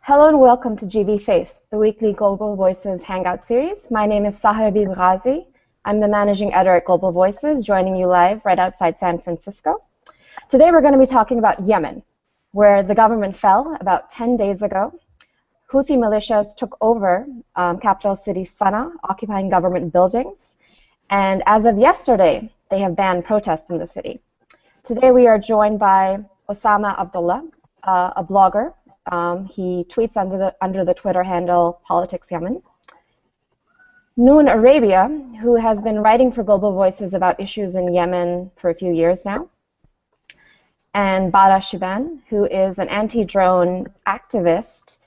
Hello and welcome to GB Face, the weekly Global Voices Hangout series. My name is Sahar Habib Ghazi. I'm the managing editor at Global Voices, joining you live right outside San Francisco. Today we're going to be talking about Yemen, where the government fell about 10 days ago. Houthi militias took over capital city Sanaa, occupying government buildings. And as of yesterday, they have banned protests in the city. Today we are joined by Osama Abdullah, a blogger. He tweets under the Twitter handle Politics Yemen. Noon Arabia, who has been writing for Global Voices about issues in Yemen for a few years now. And Baraa Shiban, who is an anti-drone activist,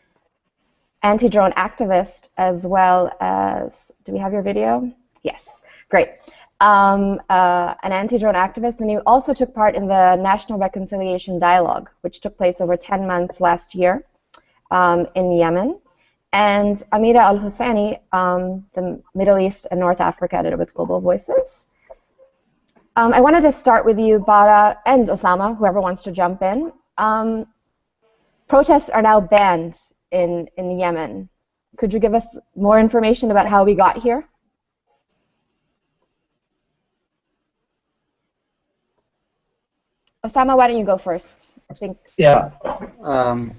as well as, do we have your video? Yes, great. An anti-drone activist, and he also took part in the National Reconciliation Dialogue, which took place over 10 months last year in Yemen. And Amira Alhussaini, the Middle East and North Africa editor with Global Voices. I wanted to start with you, Baraa, and Osama, whoever wants to jump in. Protests are now banned in Yemen. Could you give us more information about how we got here? Osama, why don't you go first? I think. Yeah. Osama,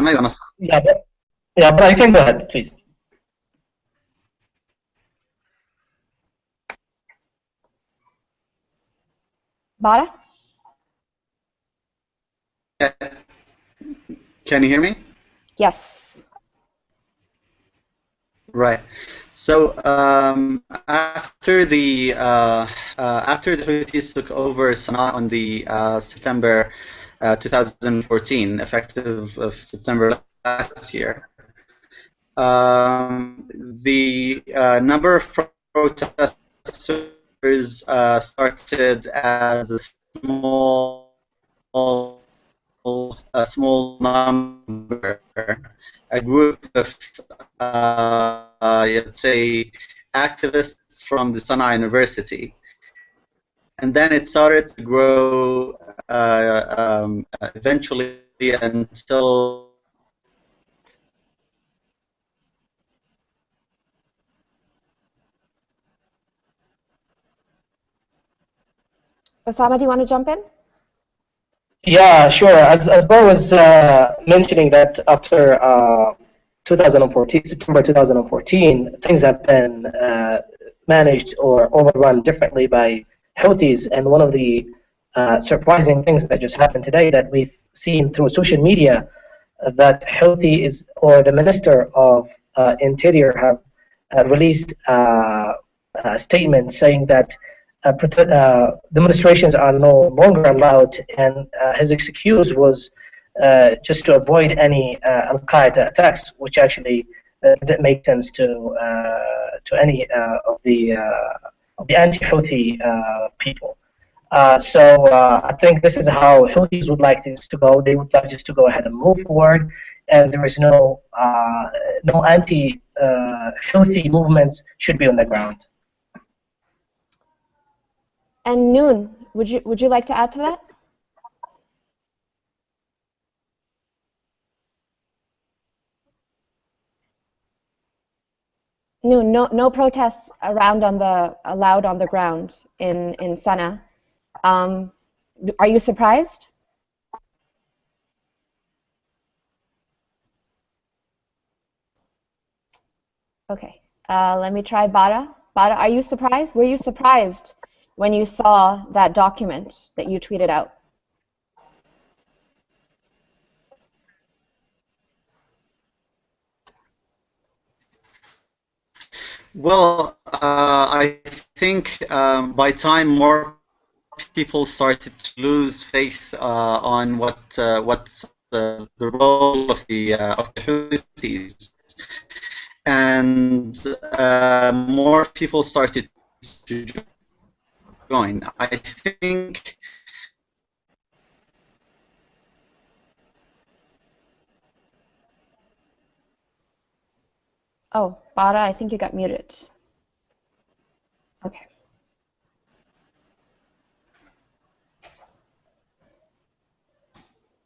you wanna? Yeah, but you can go ahead, please. Baraa? Can you hear me? Yes. Right. So after the Houthis took over Sanaa on the September 2014, effective of September last year, the number of protesters started as a small number, a group of let's say activists from the Sanaa University, and then it started to grow eventually until Osama, do you want to jump in? Yeah, sure. As Bo was mentioning that after 2014, September 2014, things have been managed or overrun differently by Houthis, and one of the surprising things that just happened today that we've seen through social media that Houthi is, or the Minister of Interior have released a statement saying that demonstrations are no longer allowed, and his excuse was just to avoid any Al-Qaeda attacks, which actually didn't make sense to any of the anti-Houthi people. So I think this is how Houthis would like things to go. They would like just to go ahead and move forward, and there is no anti-Houthi movements should be on the ground. And Noon, would you like to add to that? Noon, no protests allowed on the ground in Sanaa. Are you surprised? Okay, let me try Baraa. Baraa, are you surprised? Were you surprised when you saw that document that you tweeted out? Well, I think by time more people started to lose faith on what's the role of the Houthis, and more people started to join. I think. Oh, Baraa, I think you got muted. Okay.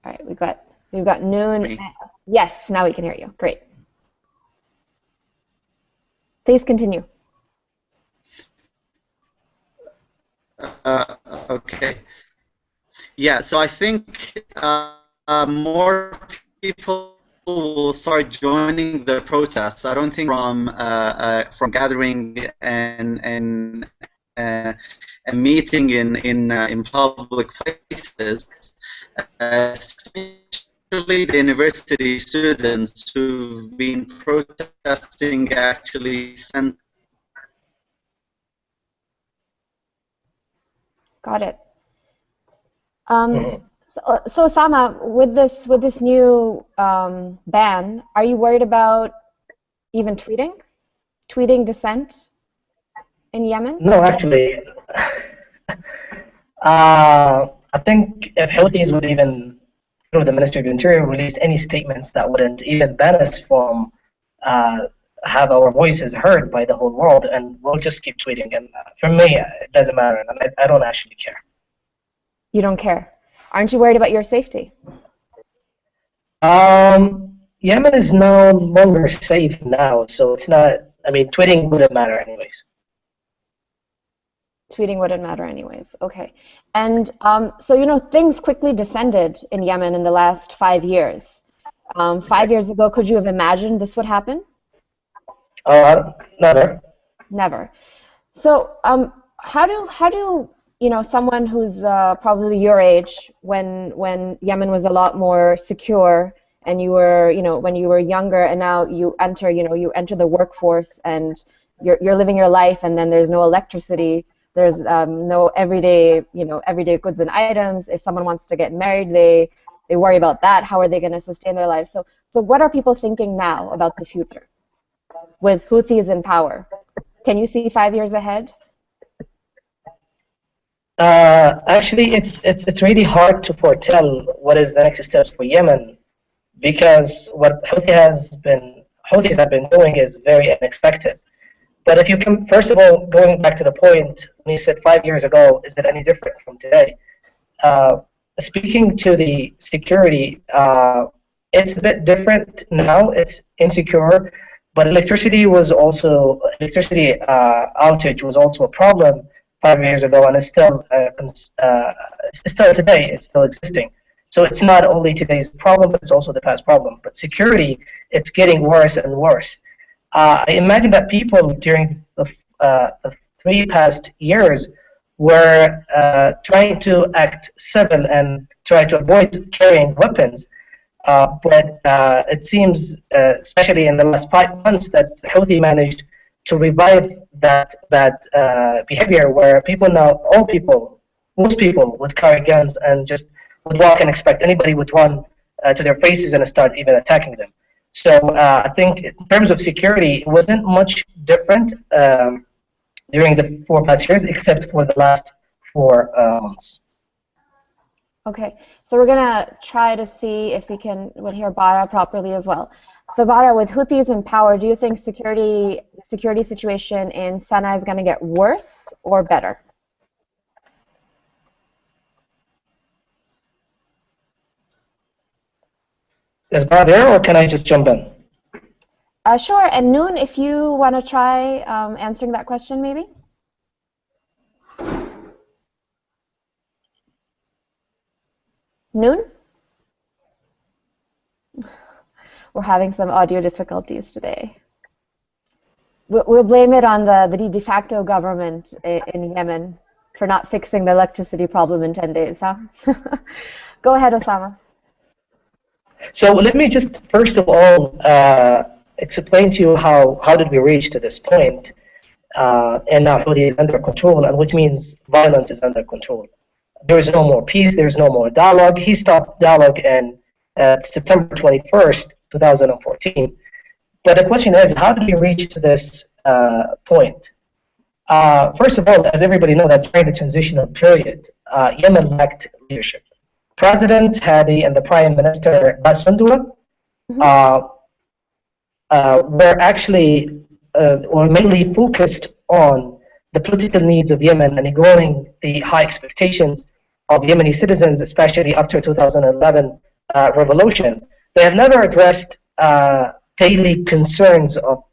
All right, we got We've got Noon. Yes, now we can hear you. Great. Please continue. Okay. Yeah, so I think more people will start joining the protests. I don't think from gathering and meeting in public places, especially the university students who've been protesting actually sent. Got it. So Osama, with this new ban, are you worried about even tweeting dissent in Yemen? No, actually, I think if Houthis would even, through the Ministry of Interior, release any statements that wouldn't even ban us from have our voices heard by the whole world, and we'll just keep tweeting. And for me, it doesn't matter, and I don't actually care. You don't care? Aren't you worried about your safety? Yemen is no longer safe now, so it's not. I mean, tweeting wouldn't matter anyways. Tweeting wouldn't matter anyways. Okay. And so, things quickly descended in Yemen in the last 5 years. 5 years ago, could you have imagined this would happen? Never. Never. So, how do someone who's probably your age, when Yemen was a lot more secure, and you were, when you were younger, and now you enter the workforce, and you're living your life, and then there's no electricity. There's no everyday goods and items. If someone wants to get married, they worry about that. How are they going to sustain their lives? So what are people thinking now about the future with Houthis in power? Can you see 5 years ahead? Actually, it's really hard to foretell what is the next steps for Yemen, because what Houthis have been doing is very unexpected. But if you can, first of all, going back to the point, when you said 5 years ago, is it any different from today? Speaking to the security, it's a bit different now. It's insecure, but electricity outage was also a problem 5 years ago, and it's still today. It's still existing. So it's not only today's problem, but it's also the past problem. But security, it's getting worse and worse. I imagine that people during the 3 past years were trying to act civil and try to avoid carrying weapons. But it seems, especially in the last 5 months, that Houthi managed to revive that behavior where most people would carry guns and just would walk and expect anybody would run to their faces and start even attacking them. So I think in terms of security, it wasn't much different during the 4 past years, except for the last 4 months. Okay, so we're gonna try to see if we can hear Baraa properly as well. So Baraa, with Houthis in power, do you think the security situation in Sanaa is gonna get worse or better? Is Baraa there, or can I just jump in? Sure, and Noon, if you want to try answering that question, maybe? Noon? We're having some audio difficulties today. We'll blame it on the de facto government in Yemen for not fixing the electricity problem in 10 days, huh? Go ahead, Osama. So let me just first of all explain to you how did we reach to this point, and now Houthi is under control, and which means violence is under control. There is no more peace. There is no more dialogue. He stopped dialogue in September 21st, 2014. But the question is, how did we reach to this point? First of all, as everybody knows, that during the transitional period, Yemen lacked leadership. President Hadi and the Prime Minister Basundua were actually or mainly focused on the political needs of Yemen and ignoring the high expectations of Yemeni citizens, especially after 2011 revolution. They have never addressed daily concerns of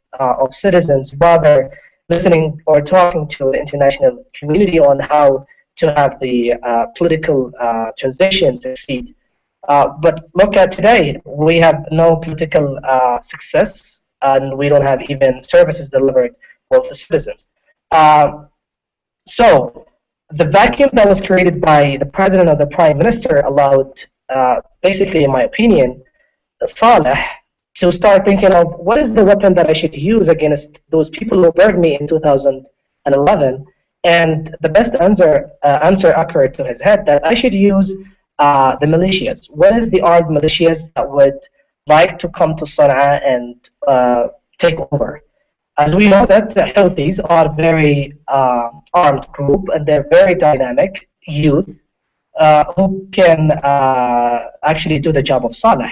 citizens, rather listening or talking to the international community on how to have the political transition succeed. But look at today, we have no political success, and we don't have even services delivered well to citizens. So the vacuum that was created by the president or the prime minister allowed, basically, in my opinion, Saleh to start thinking of what is the weapon that I should use against those people who burned me in 2011. And the best answer occurred to his head that I should use the militias. What is the armed militias that would like to come to Sanaa and take over? As we know that Houthis are a very armed group, and they're very dynamic youth who can actually do the job of Saleh.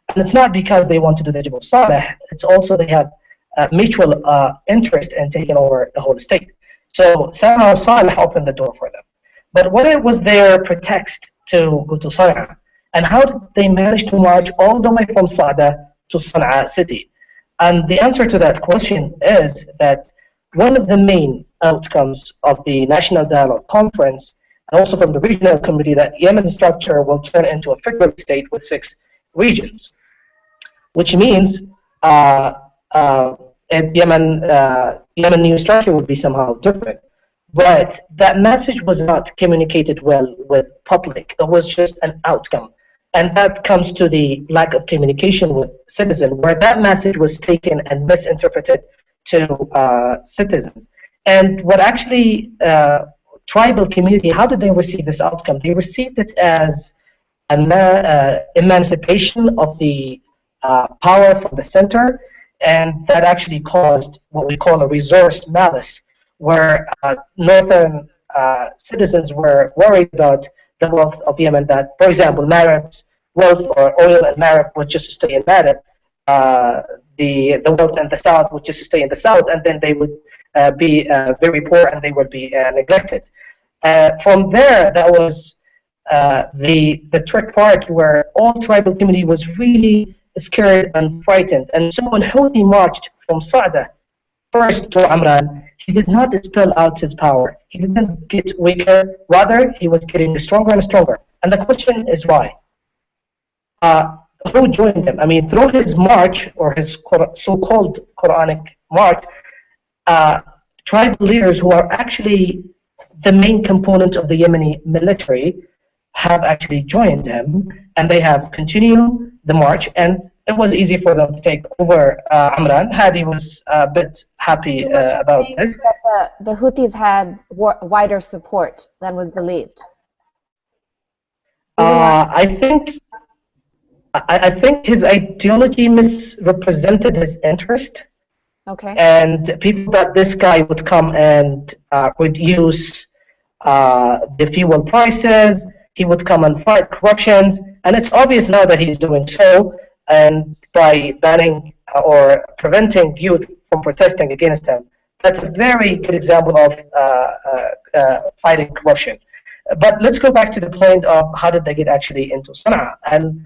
And it's not because they want to do the job of Saleh, it's also they have mutual interest in taking over the whole state. So somehow Saleh opened the door for them. But what was their pretext to go to Sanaa? And how did they manage to march all the way from Saada to Sanaa city? And the answer to that question is that one of the main outcomes of the National Dialogue Conference, and also from the regional committee, that Yemen structure will turn into a federal state with 6 regions, which means Yemen new structure would be somehow different. But that message was not communicated well with public. It was just an outcome. And that comes to the lack of communication with citizens, where that message was taken and misinterpreted to citizens. And what actually tribal community, how did they receive this outcome? They received it as an emancipation of the power from the center, and that actually caused what we call a resource malice, where northern citizens were worried about the wealth of Yemen, that, for example, Marib's wealth or oil in Marib would just stay in Marib, the wealth in the south would just stay in the south, and then they would be very poor and they would be neglected. From there, that was the trick part, where all tribal community was really scared and frightened. And so when Houthi marched from Saada first to Amran, he did not spell out his power. He didn't get weaker, rather he was getting stronger and stronger. And the question is why? Who joined him? I mean, through his march, or his so-called Quranic march, tribal leaders who are actually the main component of the Yemeni military have actually joined him, and they have continued the march, and it was easy for them to take over Amran. Hadi was a bit happy about this. That the Houthis had wider support than was believed. I think his ideology misrepresented his interest. Okay. And people thought this guy would come and reduce the fuel prices. He would come and fight corruptions, and it's obvious now that he's doing so, and by banning or preventing youth from protesting against him. That's a very good example of fighting corruption. But let's go back to the point of how did they get actually into Sanaa. And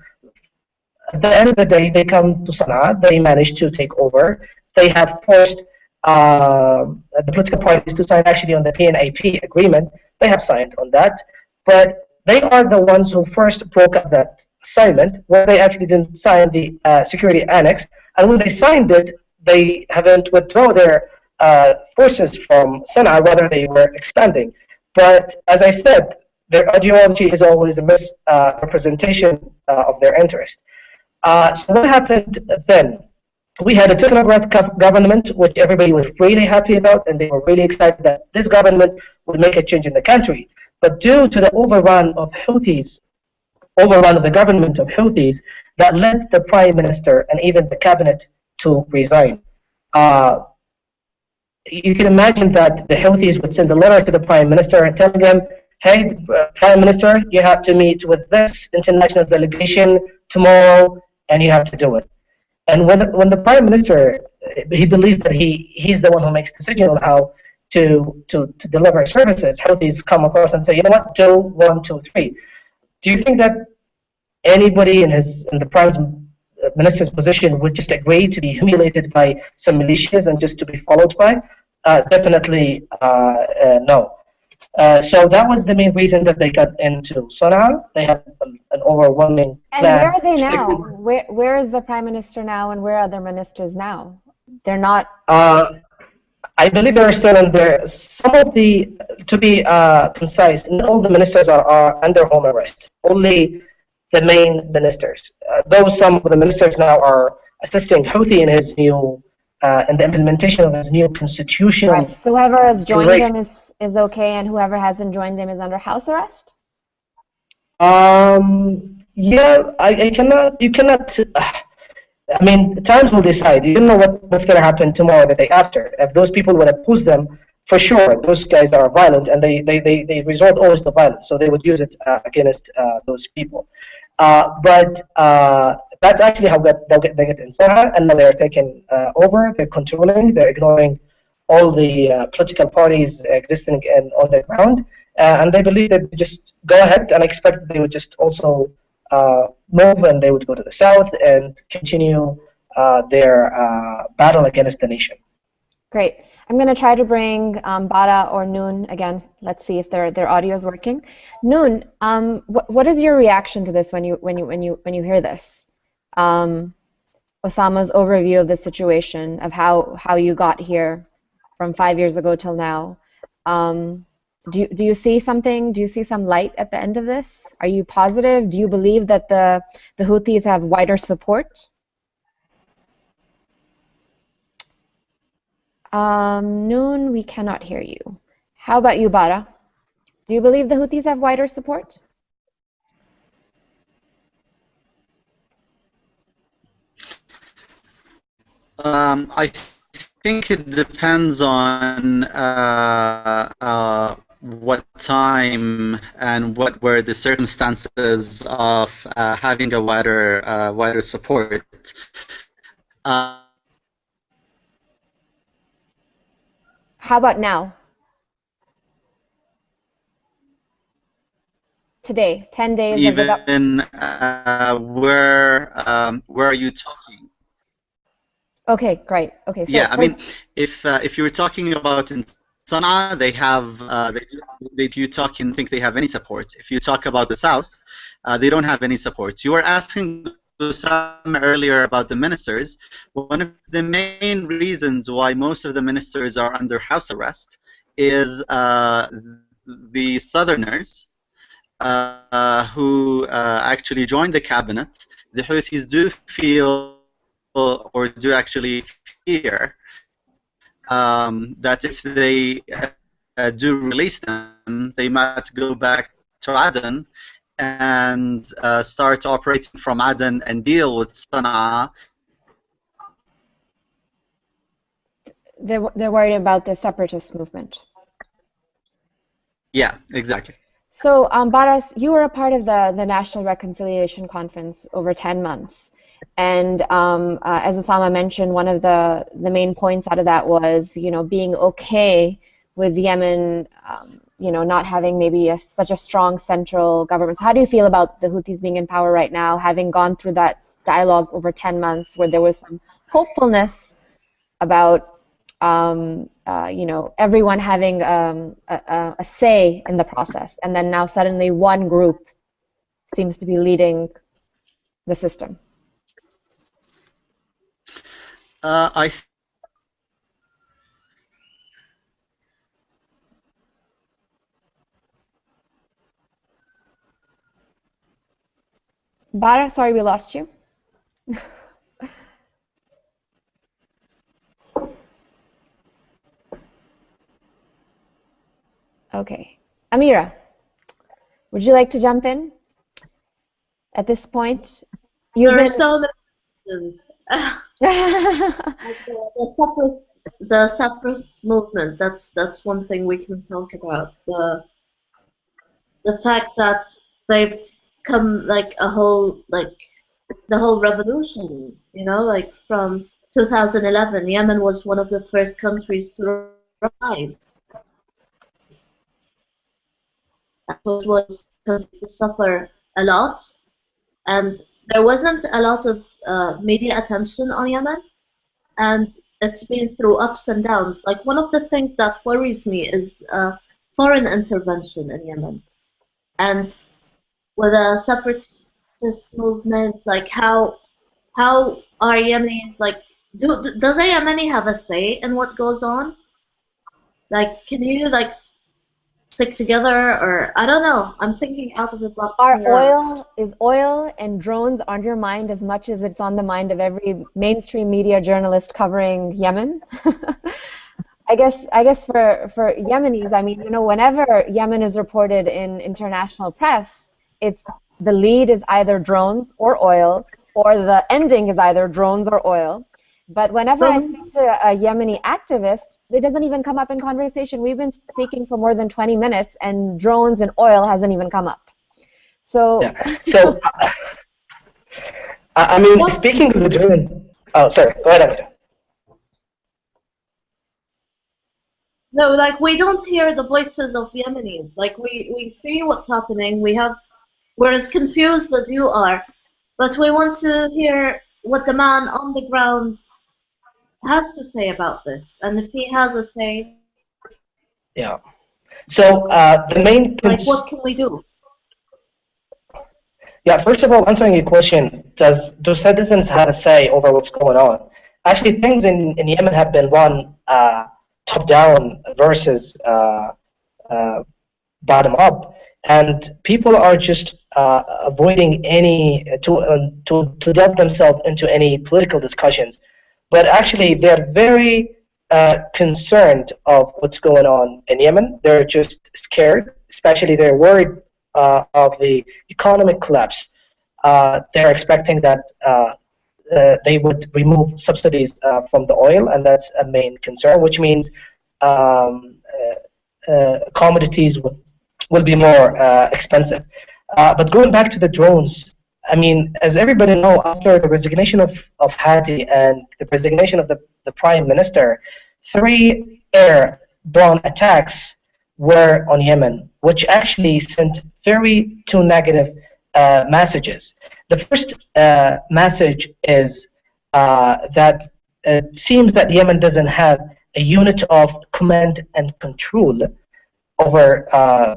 at the end of the day, they come to Sanaa, they manage to take over. They have forced the political parties to sign actually on the PNAP agreement. They have signed on that, but they are the ones who first broke up that assignment, where they actually didn't sign the security annex. And when they signed it, they haven't withdrawn their forces from Sanaa, rather they were expanding. But as I said, their ideology is always a misrepresentation of their interest. So what happened then? We had a technocrat government, which everybody was really happy about, and they were really excited that this government would make a change in the country. But due to the overrun of the government of Houthis, that led the prime minister and even the cabinet to resign. You can imagine that the Houthis would send a letter to the prime minister and tell him, hey, prime minister, you have to meet with this international delegation tomorrow, and you have to do it. And when the prime minister, he believes that he's the one who makes decision on how to deliver services, Houthis come across and say, you know what, do 1, 2, 3. Do you think that anybody in the prime minister's position would just agree to be humiliated by some militias and just to be followed by? Definitely no. So that was the main reason that they got into Sana'a. They had an overwhelming And plan. where are they now? Where is the prime minister now, and where are the ministers now? They're not. I believe they're still in there. Some of the, to be concise, not all the ministers are under home arrest. Only the main ministers. Though some of the ministers now are assisting Houthi in his new, in the implementation of his new constitutional. Right. So whoever has joined him is okay, and whoever hasn't joined him is under house arrest? Yeah, I cannot, you cannot, I mean, times will decide. You don't know what's going to happen tomorrow, the day after. If those people would oppose them, for sure, those guys are violent, and they resort always to violence, so they would use it against those people. But that's actually how they get in Sana'a, and now they're taking over, they're controlling, they're ignoring all the political parties existing on the ground, and they believe that they just go ahead, and I expect that they would just also move, and they would go to the south and continue their battle against the nation. Great. I'm going to try to bring Bara or Noon again. Let's see if their audio is working. Noon, what is your reaction to this when you hear this? Osama's overview of the situation, of how you got here from 5 years ago till now. Do you see something? Do you see some light at the end of this? Are you positive? Do you believe that the Houthis have wider support? Noon, we cannot hear you. How about you, Bara? Do you believe the Houthis have wider support? I think it depends on what time and what were the circumstances of having a wider support. How about now? Today, 10 days of the government. Where are you talking? Okay, great. Okay, so yeah, I mean, if you were talking about in Sanaa, they have they do talk and think they have any support. If you talk about the south, they don't have any support. You were asking Osama earlier about the ministers. One of the main reasons why most of the ministers are under house arrest is the southerners who actually joined the cabinet. The Houthis do feel or do actually fear that if they do release them, they might go back to Aden and start operating from Aden and deal with Sanaa. They're worried about the separatist movement. Yeah, exactly. So, Baras, you were a part of the National Reconciliation Conference over 10 months. And as Osama mentioned, one of the main points out of that was, being okay with Yemen, not having maybe such a strong central government. So how do you feel about the Houthis being in power right now, having gone through that dialogue over 10 months where there was some hopefulness about, everyone having a say in the process, and then now suddenly one group seems to be leading the system? Bara, sorry we lost you. Okay. Amira, would you like to jump in at this point? There are so many questions. The separatist movement, that's one thing we can talk about. The fact that they've come like the whole revolution, like from 2011, Yemen was one of the first countries to rise. It was to suffer a lot, and there wasn't a lot of media attention on Yemen, and it's been through ups and downs. Like one of the things that worries me is foreign intervention in Yemen, and with a separatist movement, like how are Yemenis like? Does a Yemeni have a say in what goes on? Like, can you like stick together, or I don't know. I'm thinking out of the box here. Is oil and drones on your mind as much as it's on the mind of every mainstream media journalist covering Yemen? I guess for Yemenis, I mean, you know, whenever Yemen is reported in international press, it's the lead is either drones or oil, or the ending is either drones or oil. But whenever I speak to a Yemeni activist, it doesn't even come up in conversation. We've been speaking for more than 20 minutes, and drones and oil hasn't even come up. So, yeah. So I mean, speaking of the drones, oh, sorry, go ahead, Amira. No, like we don't hear the voices of Yemenis. Like we see what's happening. We're as confused as you are, but we want to hear what the man on the ground has to say about this, and if he has a say, Yeah. So the main like what can we do? Yeah, first of all, answering your question, do citizens have a say over what's going on? Actually, things in Yemen have been one top-down versus bottom-up, and people are just avoiding any to delve themselves into any political discussions. But actually, they're very concerned of what's going on in Yemen. They're just scared, especially they're worried of the economic collapse. They're expecting that they would remove subsidies from the oil, and that's a main concern, which means commodities will be more expensive. But going back to the drones, I mean, as everybody knows, after the resignation of Hadi and the resignation of the Prime Minister, 3 airborne attacks were on Yemen, which actually sent very 2 negative messages. The first message is that it seems that Yemen doesn't have a unit of command and control over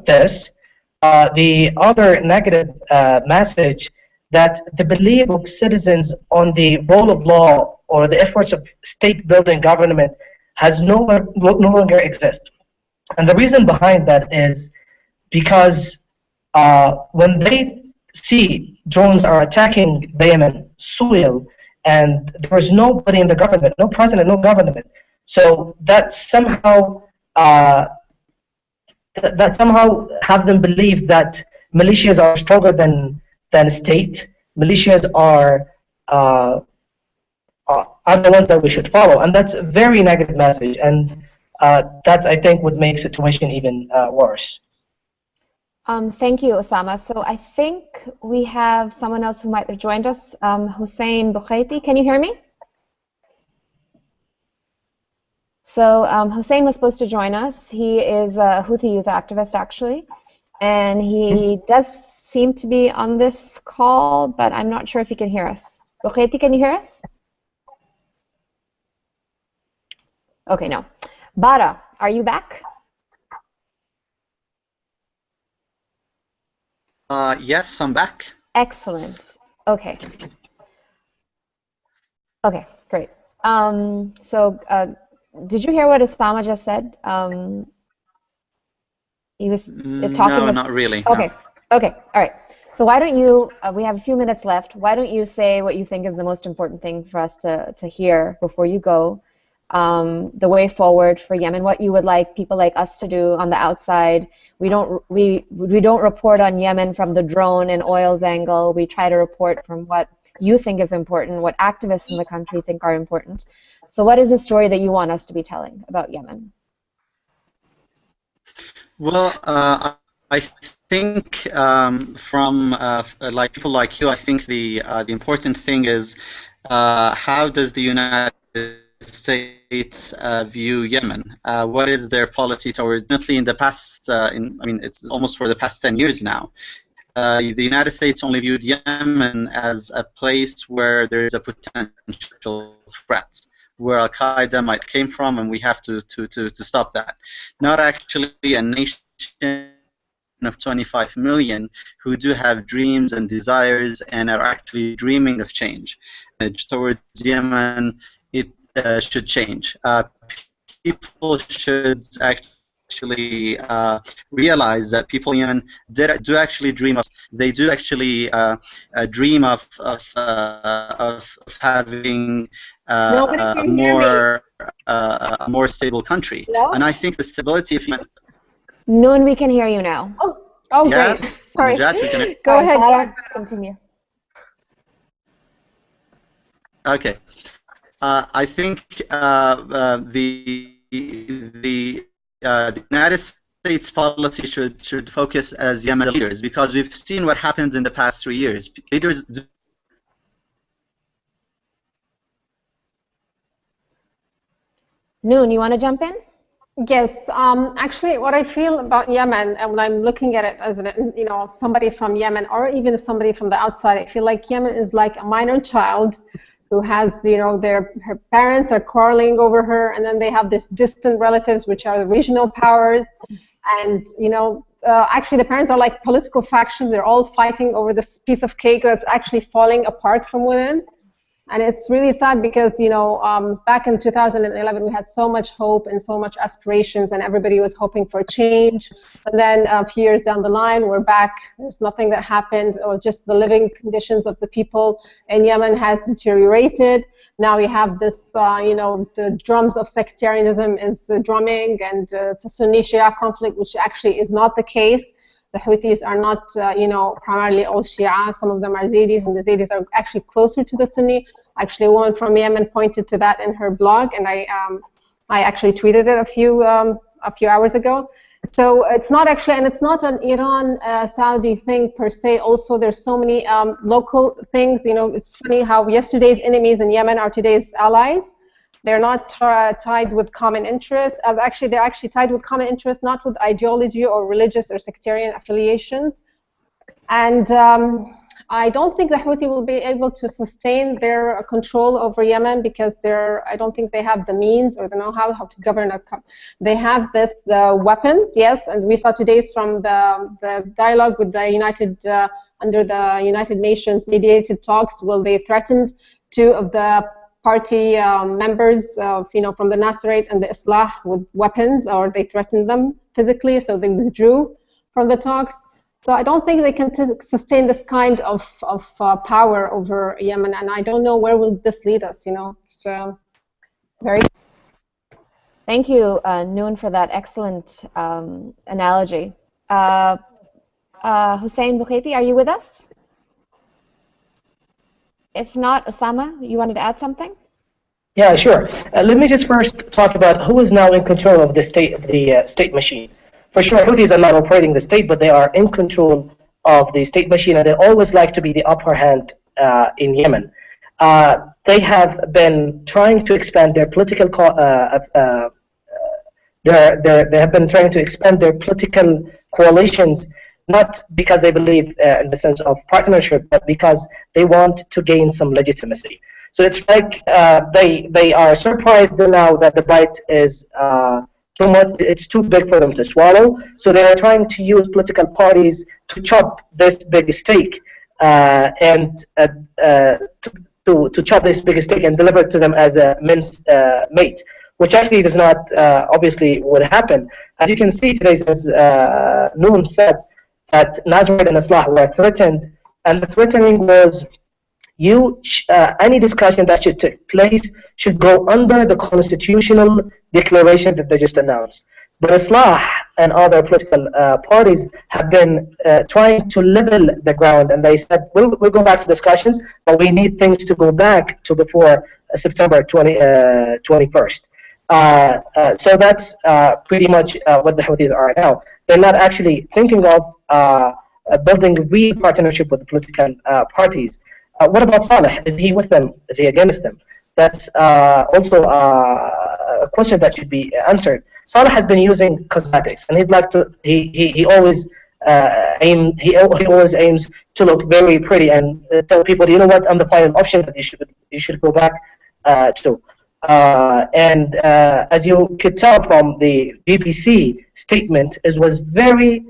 this. The other negative message that the belief of citizens on the role of law or the efforts of state-building government has no longer exist. And the reason behind that is because when they see drones are attacking the Yemen soil and there is nobody in the government, no president, no government, so that somehow have them believe that militias are stronger than state. Militias are the ones that we should follow, and that's a very negative message, and that I think would make the situation even worse. Thank you, Osama. So I think we have someone else who might have joined us, Alhussain Albukhaiti. Can you hear me? So Hussein was supposed to join us. He is a Houthi youth activist, actually, and he does seem to be on this call, but I'm not sure if he can hear us. Albukhaiti, can you hear us? Okay, no. Bara, are you back? Yes, I'm back. Excellent. Okay. Okay, great. Did you hear what Osama just said? He was talking. No, not really. Okay. No. Okay. All right. So why don't you? We have a few minutes left. Why don't you say what you think is the most important thing for us to hear before you go? The way forward for Yemen, what you would like people like us to do on the outside. We don't report on Yemen from the drone and oils angle. We try to report from what you think is important, what activists in the country think are important. So what is the story that you want us to be telling about Yemen? Well, I think from like people like you, I think the important thing is how does the United States view Yemen? What is their policy towards? Definitely in the past, I mean, it's almost for the past 10 years now. the United States only viewed Yemen as a place where there is a potential threat, where Al-Qaeda might came from, and we have to stop that. Not actually a nation of 25 million who do have dreams and desires and are actually dreaming of change. Towards Yemen, it should change. People should actually realize that people in Yemen do actually dream of. They do actually dream of having a more stable country. No? And I think the stability of Yemen. Noon, we can hear you now. Oh, Yeah, great. Sorry. Najat, we can. Go ahead. Continue. Okay. I think the United States policy should focus as Yemen leaders, because we've seen what happens in the past 3 years. Leaders do. Noon, you want to jump in? Yes, actually, what I feel about Yemen, and when I'm looking at it as somebody from Yemen, or even if somebody from the outside, I feel like Yemen is like a minor child who has, her parents are quarreling over her, and then they have this distant relatives, which are the regional powers, and actually the parents are like political factions. They're all fighting over this piece of cake that's actually falling apart from within. And it's really sad because, back in 2011, we had so much hope and so much aspirations, and everybody was hoping for change. And then a few years down the line, we're back. There's nothing that happened. It was just the living conditions of the people in Yemen has deteriorated. Now we have this, the drums of sectarianism is drumming, and it's a Sunni-Shia conflict, which actually is not the case. The Houthis are not, primarily all Shia. Some of them are Zaydis, and the Zaydis are actually closer to the Sunni. Actually, a woman from Yemen pointed to that in her blog, and I actually tweeted it a few hours ago. So it's not actually, and it's not an Iran-Saudi thing per se. Also, there's so many local things. It's funny how yesterday's enemies in Yemen are today's allies. They're not tied with common interests. They're actually tied with common interests, not with ideology or religious or sectarian affiliations. And I don't think the Houthi will be able to sustain their control over Yemen, because I don't think they have the means or the know-how to govern They have the weapons, yes, and we saw today's from the dialogue with the under the United Nations mediated talks. They threatened two of the party members, from the Nasserite and the Islah with weapons, or they threatened them physically, so they withdrew from the talks. So I don't think they can sustain this kind of power over Yemen, and I don't know where will this lead us. It's very. Thank you, Noon, for that excellent analogy. Hussein Albukhaiti, are you with us? If not, Osama, you wanted to add something? Yeah, sure. Let me just first talk about who is now in control of the state machine. For sure, Houthis are not operating the state, but they are in control of the state machine, and they always like to be the upper hand in Yemen. They have been trying to expand their political they have been trying to expand their political coalitions, not because they believe in the sense of partnership, but because they want to gain some legitimacy. So it's like they are surprised now that the bite is too much, it's too big for them to swallow. So they are trying to use political parties to chop this big steak and to chop this big steak and deliver it to them as a mince meat, which actually does not obviously would happen. As you can see today, as Noon said, that Nasrid and Islah were threatened, and the threatening was any discussion that should take place should go under the constitutional declaration that they just announced. But Islah and other political parties have been trying to level the ground, and they said, we'll go back to discussions, but we need things to go back to before September 21st. So that's pretty much what the Houthis are now. They're not actually thinking of building a real partnership with the political parties. What about Saleh? Is he with them? Is he against them? That's also a question that should be answered. Saleh has been using cosmetics, and he'd like to. He always he always aims to look very pretty and tell people, you know what, I'm the final option that you should go back to. And as you could tell from the GBC statement, it was very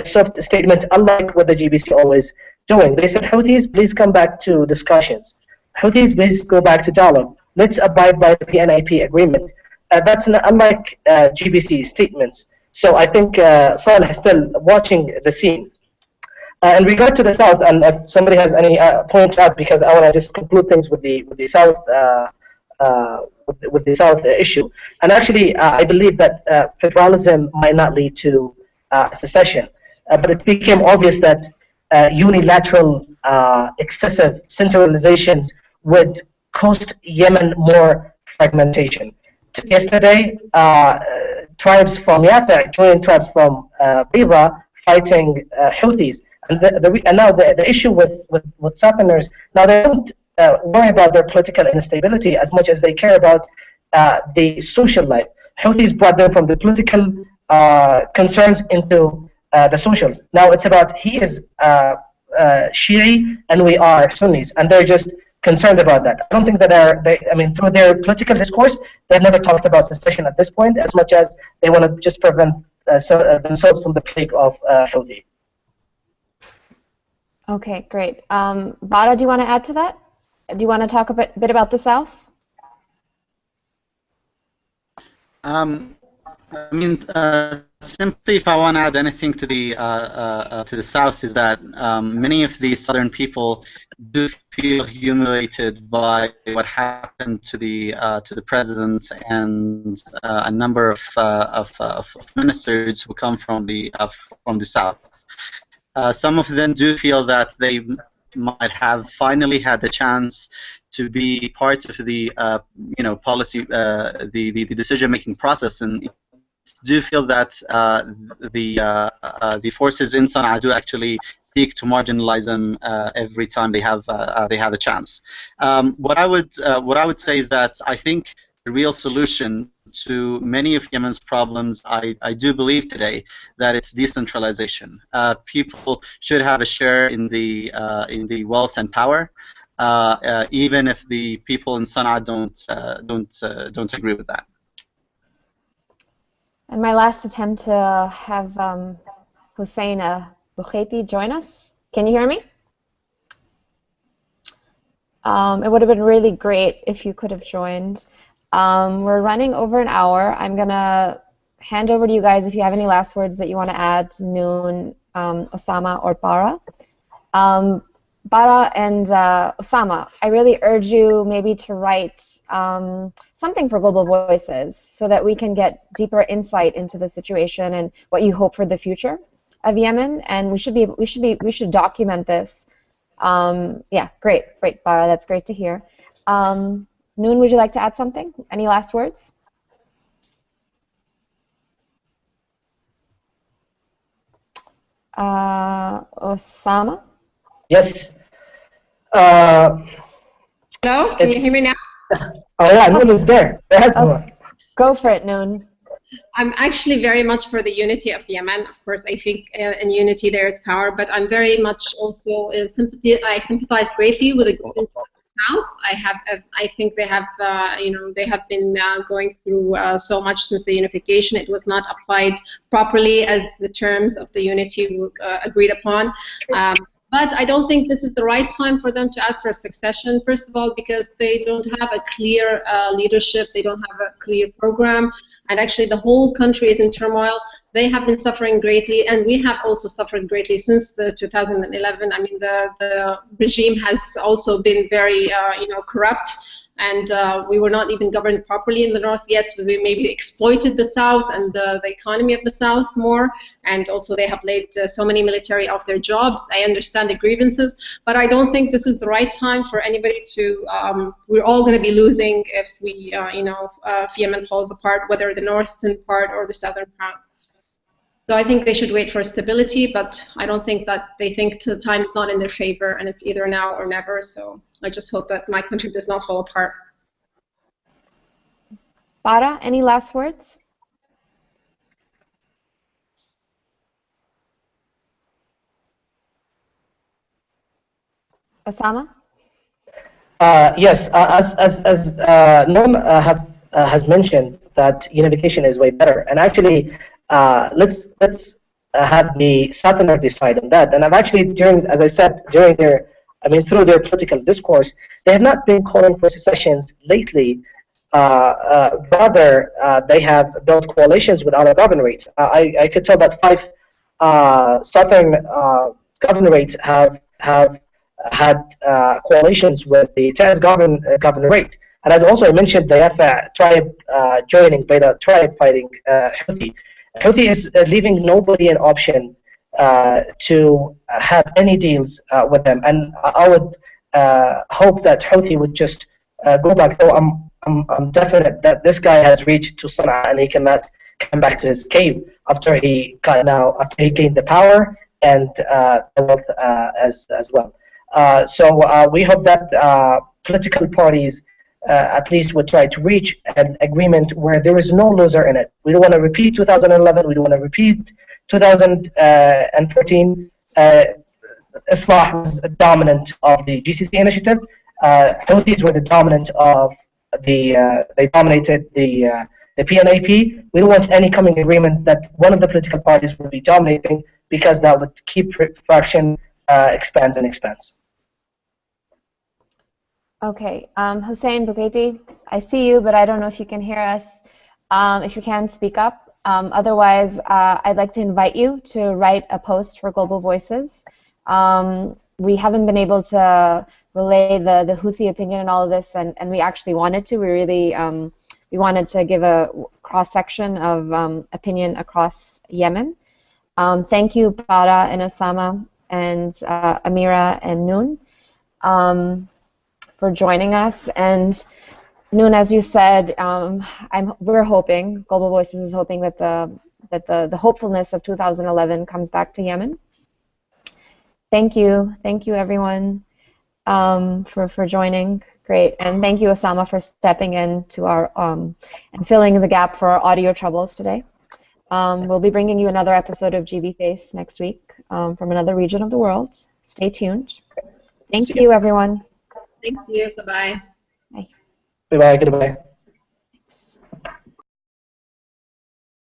soft statement, unlike what the GBC always doing. They said, Houthis, please come back to discussions. Houthis, please go back to dialogue. Let's abide by the PNIP agreement. That's unlike GBC statements. So I think Saleh is still watching the scene. In regard to the South, and if somebody has any point out, because I want to just conclude things with the South with the South issue. And actually, I believe that federalism might not lead to secession, but it became obvious that unilateral, excessive centralizations would cost Yemen more fragmentation. Yesterday, tribes from Yafa joined tribes from Biba fighting Houthis. And now the issue with Southerners, now they don't worry about their political instability as much as they care about the social life. Houthis brought them from the political concerns into the socials. Now it's about he is Shi'i and we are Sunnis, and they're just concerned about that. I don't think that through their political discourse, they've never talked about secession at this point, as much as they want to just prevent themselves from the plague of Houthi. Okay, great. Baraa, do you want to add to that? Do you want to talk a bit about the South? Simply, if I want to add anything to the South, is that many of these Southern people do feel humiliated by what happened to the president and a number of ministers who come from the South. Some of them do feel that they might have finally had the chance to be part of the policy, the decision-making process, and do feel that the forces in Sanaa do actually seek to marginalize them every time they have a chance. What I would say is that I think the real solution to many of Yemen's problems, I do believe today that it's decentralization. People should have a share in the wealth and power, even if the people in Sanaa don't agree with that. And my last attempt to have Alhussain Albukhaiti join us. Can you hear me? It would have been really great if you could have joined. We're running over an hour. I'm going to hand over to you guys if you have any last words that you want to add, Noon, Osama, or Baraa. Baraa and Osama, I really urge you maybe to write something for Global Voices so that we can get deeper insight into the situation and what you hope for the future of Yemen. And we should document this. Yeah, great, Baraa. That's great to hear. Noon, would you like to add something? Any last words? Osama? Yes. Hello? Can you hear me now? Oh yeah, Noon is there. Go for it, Noon. I'm actually very much for the unity of Yemen. Of course, I think in unity there is power, but I'm very much also in sympathy. I sympathize greatly with the South. I think they have, they have been going through so much since the unification. It was not applied properly as the terms of the unity were agreed upon. But I don't think this is the right time for them to ask for a succession, first of all, because they don't have a clear leadership, they don't have a clear program, and actually the whole country is in turmoil. They have been suffering greatly, and we have also suffered greatly since the 2011. I mean, the regime has also been very, corrupt, and we were not even governed properly in the north. Yes, we maybe exploited the south and the economy of the south more, and also they have laid so many military off their jobs. I understand the grievances, but I don't think this is the right time for anybody to. We're all going to be losing if we, if Yemen falls apart, whether the northern part or the southern part. So I think they should wait for stability, but I don't think that they think the time is not in their favor, and it's either now or never. So I just hope that my country does not fall apart. Baraa, any last words? Osama? Yes, as Noam has mentioned that unification is way better, and actually, let's have the Southerner decide on that. And I've actually, during, as I said, during their, I mean, through their political discourse, they have not been calling for secessions lately. Rather, they have built coalitions with other governorates. I could tell that 5 Southern governorates have had coalitions with the Taz governorate. And as also I mentioned, the Yafa tribe joining by the tribe fighting Houthi. Houthi is leaving nobody an option to have any deals with them. And I would hope that Houthi would just go back. Though I'm definite that this guy has reached to Sanaa and he cannot come back to his cave after he gained the power and the wealth as well. So we hope that political parties at least would try to reach an agreement where there is no loser in it. We don't want to repeat 2011. We don't want to repeat 2014. Islah was dominant of the GCC initiative. Houthis were the dominant of they dominated the PNAP. We don't want any coming agreement that one of the political parties will be dominating, because that would keep fraction expands and expands. Okay, Hussein Albukhaiti, I see you, but I don't know if you can hear us. If you can, speak up. Otherwise, I'd like to invite you to write a post for Global Voices. We haven't been able to relay the Houthi opinion in all of this, and we actually wanted to. We really we wanted to give a cross-section of opinion across Yemen. Thank you, Bara and Osama and Amira and Noon for joining us. And Noon, as you said, we're hoping, Global Voices is hoping that the hopefulness of 2011 comes back to Yemen. Thank you everyone for joining. Great, and thank you, Osama, for stepping in to our and filling in the gap for our audio troubles today. We'll be bringing you another episode of GB Face next week from another region of the world. Stay tuned. Thank you, everyone. Thank you. Goodbye. Bye. Bye-bye. Goodbye.